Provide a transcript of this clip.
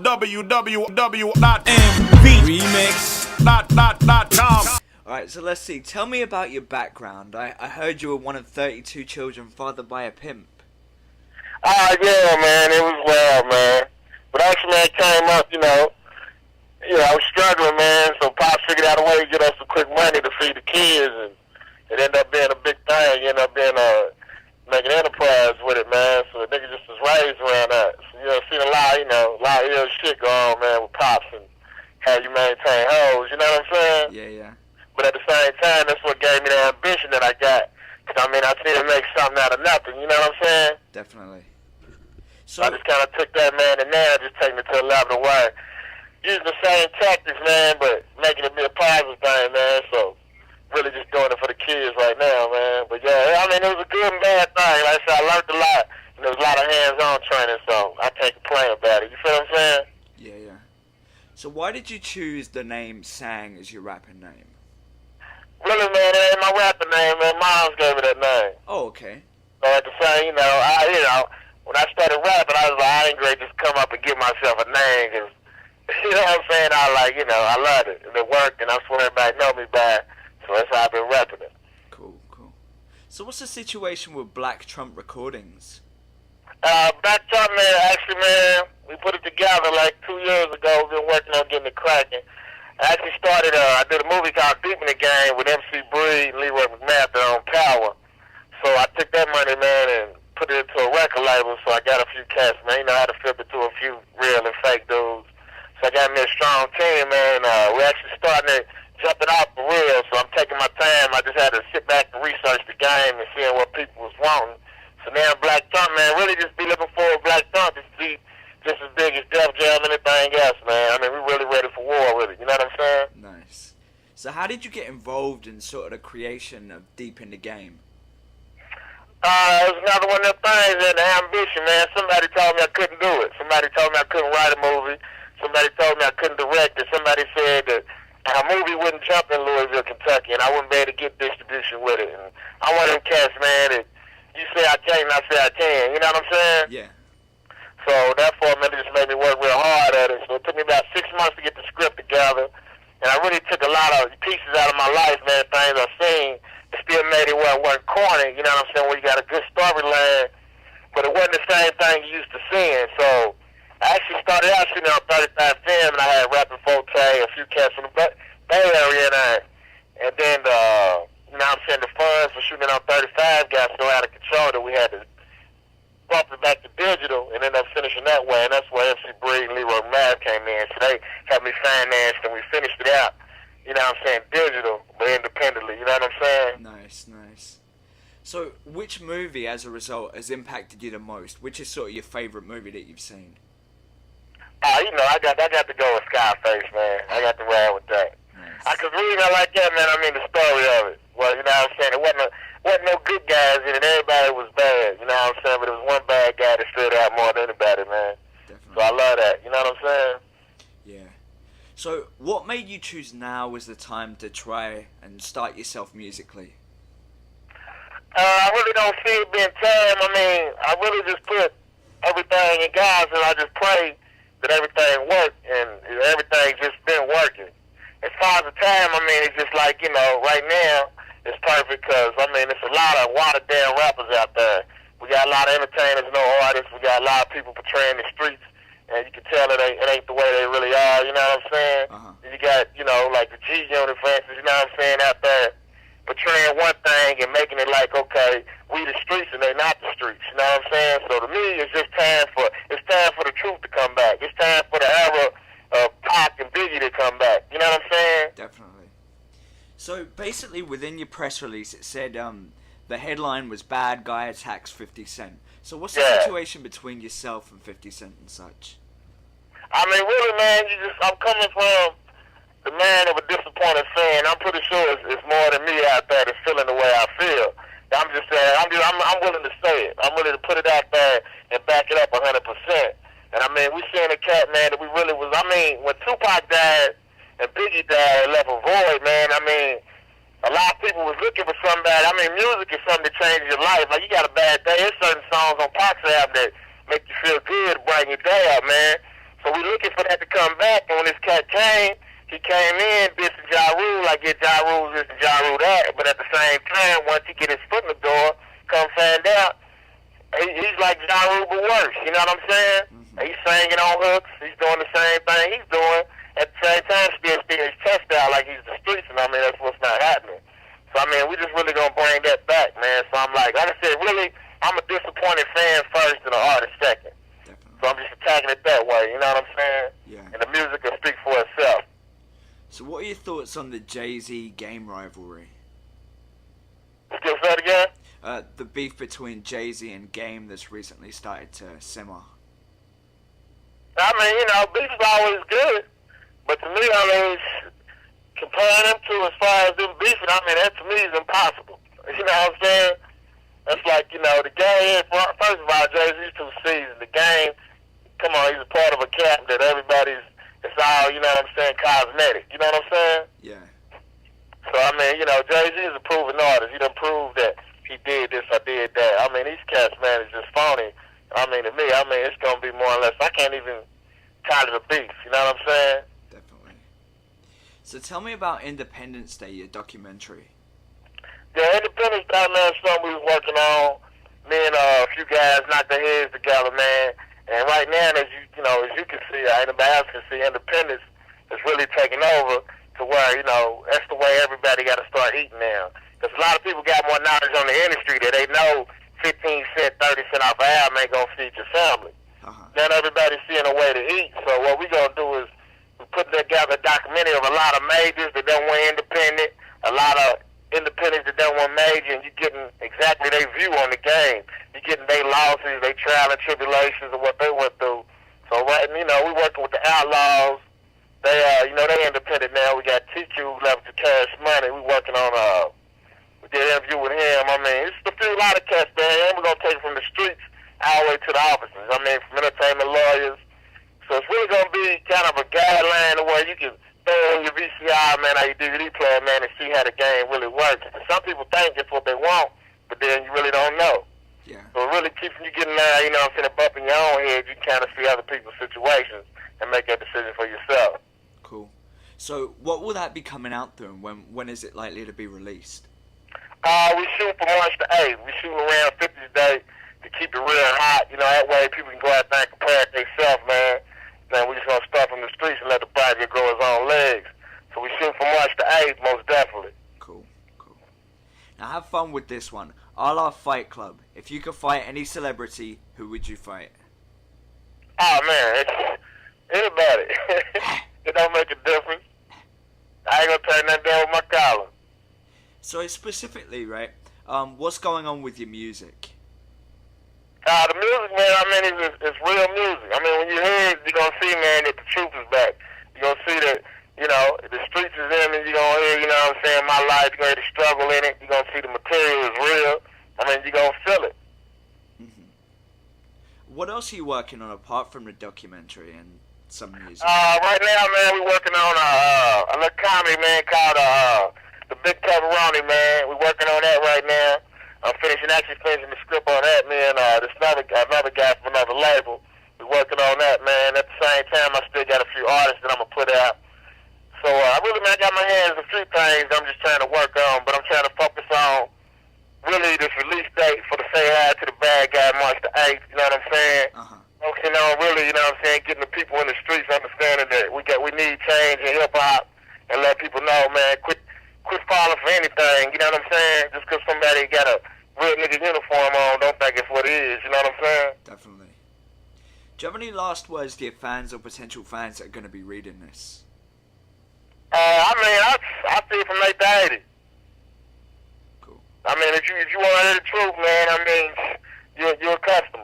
www.MVRemix.com. Alright, so let's see. Tell me about your background. I heard you were one of 32 children fathered by a pimp. Yeah, man, it was wild, man. But actually, man, it came up, I was struggling, man, so Pops figured out a way to get us some quick money to feed the kids, and it ended up being a big thing. It ended up being make an enterprise with it, man, so the nigga just was raised around that. So, seen a lot of ill shit go on, man, with Pops and how you maintain hoes, you know what I'm saying? Yeah. But at the same time, that's what gave me the ambition that I got. Because, I seen it make something out of nothing, you know what I'm saying? Definitely. So I just kind of took that, man, and now just taking it to a level where using the same tactics, man, but making it be a positive thing, man. So really just doing it for the kids right now, man. But yeah, it was a good and bad thing. Like I said, I learned a lot. And there was a lot of hands-on training, so I can't complain about it. You feel what I'm saying? Yeah. So why did you choose the name Sang as your rapping name? Really, man, it ain't my rapper name, man. Mom's gave me that name. Oh, okay. So at the same, when I started rapping, I was like, I ain't great just come up and give myself a name, because, you know what I'm saying? I loved it, and it worked, and I swear everybody know me by it, so that's how I've been rapping it. Cool. So what's the situation with Black Trump Recordings? Black Trump, man, we put it together like 2 years ago. We've been working on getting it cracking. I actually started, I did a movie called Deep in the Game with MCee and Leroy McMaster on Power. So I took that money, man, and put it into a record label, so I got a few cats, man. You know how to flip it to a few real and fake dudes. So I got me a strong team, man. We actually starting to jump it out for real, so I'm taking my time. I just had to sit back and research the game and seeing what people was wanting. So now Black Trump, man, really just be looking forward to Black Trump to be just as big as Def Jam and anything else, man. We're really ready for war with it, you know what I'm saying? Nice. So how did you get involved in sort of the creation of Deep in the Game? It was another one of them things, and the ambition, man. Somebody told me I couldn't do it. Somebody told me I couldn't write a movie. Somebody told me I couldn't direct it. Somebody said that a movie wouldn't jump in Louisville, Kentucky, and I wouldn't be able to get distribution with it. And I'm one of them cats, man, that you say I can't, and I say I can. You know what I'm saying? Yeah. So therefore, man, it just made me work real hard at it. So it took me about 6 months to get the script together. And I really took a lot of pieces out of my life, man, things I've seen. It still made it where it wasn't corny, you know what I'm saying, where you got a good storyline, but it wasn't the same thing you used to seeing. So I actually started out shooting on 35 film, and I had Rapping Forte, a few cats from the Bay Area, and then, the funds for shooting on 35 got so out of control that we had to bump it back to digital and end up finishing that way, and that's where MCee and Leroy Mav came in. So they had me financed, and we finished it out, you know what I'm saying, digital, but independently, you know what I'm saying? Nice. So which movie, as a result, has impacted you the most? Which is sort of your favorite movie that you've seen? I got to go with Scarface, man. I got to ride with that. Nice. Cause really, I like that, man. The story of it. Well, you know what I'm saying? It wasn't no good guys in it. Everybody was bad, you know what I'm saying? But it was one bad guy that stood out more than anybody, man. Definitely. So I love that. You know what I'm saying? Yeah. So what made you choose now as the time to try and start yourself musically? I really don't see it being time. I really just put everything in God's, and I just pray that everything worked, and everything's just been working. As far as the time, it's just like, right now, it's perfect because, it's a lot of watered-down rappers out there. We got a lot of entertainers, no artists. We got a lot of people portraying the streets, and you can tell it ain't the way they really are, you know what I'm saying? Uh-huh. You got, like the G-Unit, for instance, you know what I'm saying, out there portraying one thing and making it like, okay, we the streets and they not the streets, you know what I'm saying? So to me, it's time for the truth to come back. It's time for the era of Pac and Biggie to come back, you know what I'm saying? Definitely. So basically within your press release it said the headline was Bad Guy Attacks 50 Cent. So what's the situation between yourself and 50 Cent and such? Really, man, I'm coming from the man of a disappointed fan. I'm pretty sure it's more than me out there that's feeling the way I feel. I'm just saying, I'm willing to say it. I'm willing to put it out there and back it up 100%. And we seeing a cat, man, that we really was, when Tupac died and Biggie died, it left a void, man. A lot of people was looking for somebody. Music is something that changes your life. Like, you got a bad day, there's certain songs on Pac's album that make you feel good, brighten your day up, man. So we looking for that to come back. And when this cat came, he came in, dissing Ja Rule, like, yeah, Ja Rule this and Ja Rule that. But at the same time, once he get his foot in the door, come find out, he's like Ja Rule but worse. You know what I'm saying? He's singing on hooks. He's doing the same thing he's doing. At the same time, still his chest out like he's the streets. And I mean, that's what's not happening. So, I mean, we just really going to bring that back, man. So I'm like I said, really, I'm a disappointed fan first and an artist second. Definitely. So I'm just attacking it that way. You know what I'm saying? Yeah. And the music will speak for itself. So what are your thoughts on the Jay-Z Game rivalry? Still say it again? The beef between Jay-Z and Game that's recently started to simmer. I mean, you know, beef is always good. But to me, I mean, comparing them to as far as them beefing, I mean, that to me is impossible. You know what I'm saying? That's like, you know, the game, first of all, Jay-Z's too seasoned. The Game, come on, he's a part of a camp that everybody's, it's all, you know what I'm saying, cosmetic. You know what I'm saying? Yeah. So, I mean, you know, Jay-Z is a proven artist. He done proved that he did this, I did that. I mean, these cats, man, is just phony. I mean, to me, I mean, it's going to be more or less, I can't even call it a beef. You know what I'm saying? Definitely. So tell me about Independence Day, your documentary. Yeah, Independence Day, man, something we was working on. Me and a few guys knocked their heads together, man. And right now, as you can see, anybody else can see, Independence is really taking over to where, you know, that's the way everybody got to start eating now. Because a lot of people got more knowledge on the industry that they know 15 cents, 30 cents off an album ain't going to feed your family. Now everybody's seeing a way to eat. So what we going to do is we put together a documentary of a lot of majors that don't want independent, a lot of independents that don't want major, and you're getting exactly their view on the game. You're getting their losses, their trial and tribulations of what they went through. So right, you know, we working with the Outlaws. They, you know, they independent now. We got TQ left to Cash Money. We working on, we did an interview with him. I mean, it's a lot of cats there, and we're going to take it from the streets all the way to the offices. I mean, from entertainment lawyers. So it's really going to be kind of a guideline to where you can throw in your VCR, man, or your DVD player, man, and see how the game really works. Some people think it's what they want, but then you really don't know. Yeah. So it really keeps you getting there, you know what I'm saying, a bump in your own head. You kind of see other people's situations and make that decision for yourself. Cool. So what will that be coming out through, and when is it likely to be released? We shoot for March the 8th. We shooting around 50th Day to keep it real hot. You know, that way people can go out there and compare it themselves, man. Then we just going to start from the streets and let the project grow its own legs. So we shoot for March the 8th, most definitely. Cool, cool. Now have fun with this one. A la Fight Club. If you could fight any celebrity, who would you fight? Oh, man, it's anybody. It don't make a difference. I ain't going to turn that down with my collar. So specifically, right, what's going on with your music? The music, man, I mean, it's real music. I mean, when you hear it, you're going to see, man, that the truth is back. You're going to see that, you know, the streets is in it. You're going to hear, you know what I'm saying, my life. You're going to hear the struggle in it. You're going to see the material is real. I mean, you're going to feel it. Mm-hmm. What else are you working on apart from the documentary and some music? Right now, man, we're working on a little comedy, man, called The Big Pepperoni, man. We're working on that right now. I'm finishing the script on that, man. There's another guy from another label. We're working on that, man. At the same time, I still got a few artists that I'm going to put out. So, I got my hands on a few things that I'm just trying to work on, but I'm trying to focus on really this release date for the Say Hi to the Bad Guy, March the 8th, you know what I'm saying? Focusing on really, you know what I'm saying, getting the people in the streets understanding that we need change in hip-hop and let people know, man, quit falling for anything, you know what I'm saying? Just because somebody got a real nigga uniform on, don't think it's what it is, you know what I'm saying? Definitely. Do you have any last words to your fans or potential fans that are going to be reading this? I mean, I see it from late to 80. Cool. I mean, if you want to hear the truth, man, I mean, you're a customer.